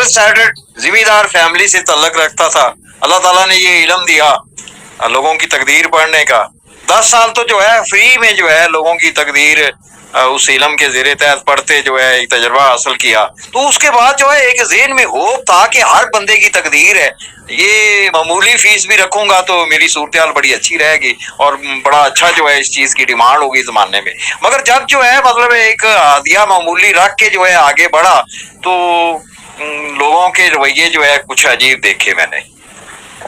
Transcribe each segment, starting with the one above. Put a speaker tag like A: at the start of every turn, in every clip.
A: Well started जिम्मेदार family से तल्लक रखता था। अल्लाह ताला ने ये इल्म दिया लोगों की तकदीर पढ़ने का। 10 साल तो जो है फ्री में जो है लोगों की तकदीर उस इलम के ज़ेरे तहत पढ़ते जो है एक तजर्बा हासिल किया। तो उसके बाद जो है एक ज़हन में होप था कि हर बंदे की तकदीर है, ये मामूली फीस भी रखूंगा तो मेरी सूरत हाल बड़ी अच्छी रहेगी और बड़ा अच्छा जो है इस चीज़ की डिमांड होगी ज़माने में। मगर जब जो है मतलब एक आदिया मामूली रख के जो है आगे बढ़ा तो लोगों के रवैये जो है कुछ अजीब देखे मैंने।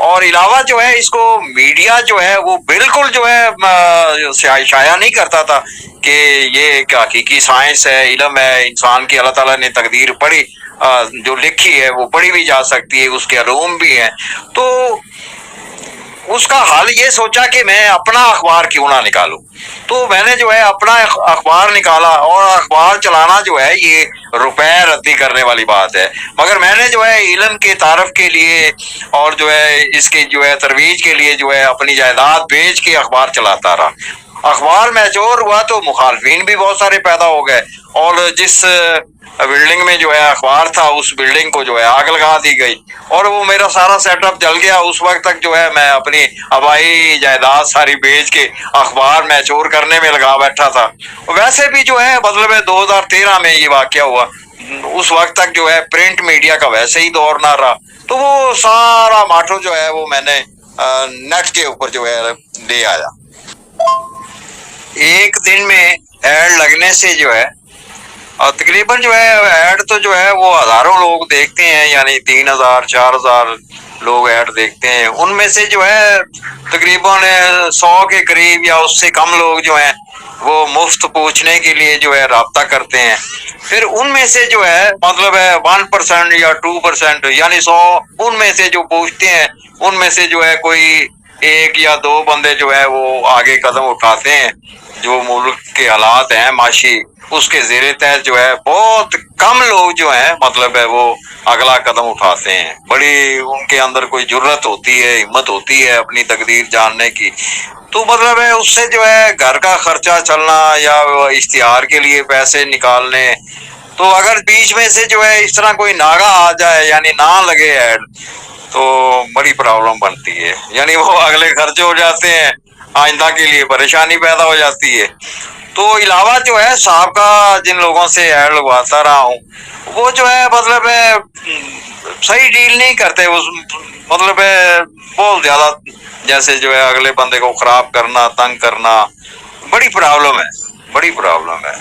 A: और इलावा जो है इसको मीडिया जो है वो बिल्कुल जो है शाया नहीं करता था कि ये एक हकीकी साइंस है, इल्म है, इंसान की अल्लाह ताला ने तकदीर पढ़ी जो लिखी है वो पढ़ी भी जा सकती है, उसके अलूम भी हैं। तो उसका हल ये सोचा कि मैं अपना अखबार क्यों ना निकालूं। तो मैंने जो है अपना अखबार निकाला और अखबार चलाना जो है ये रुपए रद्दी करने वाली बात है, मगर मैंने जो है इल्म के तारफ के लिए और जो है इसके जो है तरवीज के लिए जो है अपनी जायदाद बेच के अखबार चलाता रहा। अखबार मैच्योर हुआ तो मुखालफिन भी बहुत सारे पैदा हो गए और जिस बिल्डिंग में जो है अखबार था उस बिल्डिंग को जो है आग लगा दी गई और वो मेरा सारा सेटअप जल गया। उस वक्त तक जो है मैं अपनी आबाई जायदाद सारी बेच के अखबार मैच्योर करने में लगा बैठा था। वैसे भी जो है मतलब 2013 में ये वाकया हुआ, उस वक्त तक जो है प्रिंट मीडिया का वैसे ही दौर ना रहा, तो वो सारा माठो जो है वो मैंने नेट के ऊपर जो है ले आया। एक दिन में ऐड लगने से जो है और तकरीबन जो है ऐड तो जो है वो हजारों लोग देखते हैं, यानी 3000 4000 लोग ऐड देखते हैं। उनमें से जो है तकरीबन 100 के करीब या उससे कम लोग जो हैं वो मुफ्त पूछने के लिए जो है राब्ता करते हैं। फिर उनमें से जो है मतलब है 1% या 2% यानी 100 उनमें से जो पूछते हैं उनमें से जो है कोई 1 या 2 बंदे जो है वो आगे कदम उठाते हैं। जो मुल्क के हालात हैं माशी उसके ज़ेरे तहत जो है बहुत कम लोग जो हैं मतलब है वो अगला कदम उठाते हैं। बड़ी उनके अंदर कोई जुर्रत होती है, हिम्मत होती है अपनी तकदीर जानने की। तो मतलब है उससे जो है घर का खर्चा चलना या इश्तिहार के लिए पैसे निकालने, तो अगर बीच में से जो है इस तरह कोई नागा आ जाए यानी ना लगे ऐड तो बड़ी प्रॉब्लम बनती है, यानी वो अगले खर्चे हो जाते हैं, आइंदा के लिए परेशानी पैदा हो जाती है। तो इलावा जो है साहबका जिन लोगों से ऐड लगवाता रहा हूँ वो जो है मतलब है सही डील नहीं करते, उस मतलब है बहुत ज्यादा जैसे जो है अगले बंदे को खराब करना, तंग करना, बड़ी प्रॉब्लम है, बड़ी प्रॉब्लम है।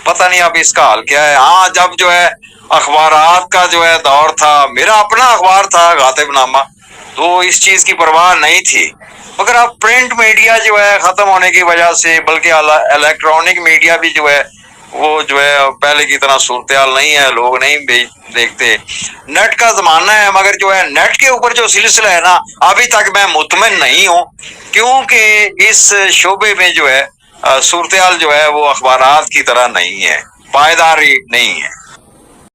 A: पता नहीं अब इसका हल क्या है। हाँ, जब जो है अखबारात का जो है दौर था, मेरा अपना अखबार था गातिबनामा, तो इस चीज की परवाह नहीं थी। मगर अब प्रिंट मीडिया जो है खत्म होने की वजह से बल्कि इलेक्ट्रॉनिक मीडिया भी जो है वो जो है पहले की तरह सूरत हाल नहीं है, लोग नहीं देखते। नेट का जमाना है, मगर जो है नेट के ऊपर जो सिलसिला है ना अभी तक मैं मुतमिन नहीं हूँ, क्योंकि इस शोबे में जो है सूरत हाल जो है वो अखबारात की तरह नहीं है, पायदारी नहीं है।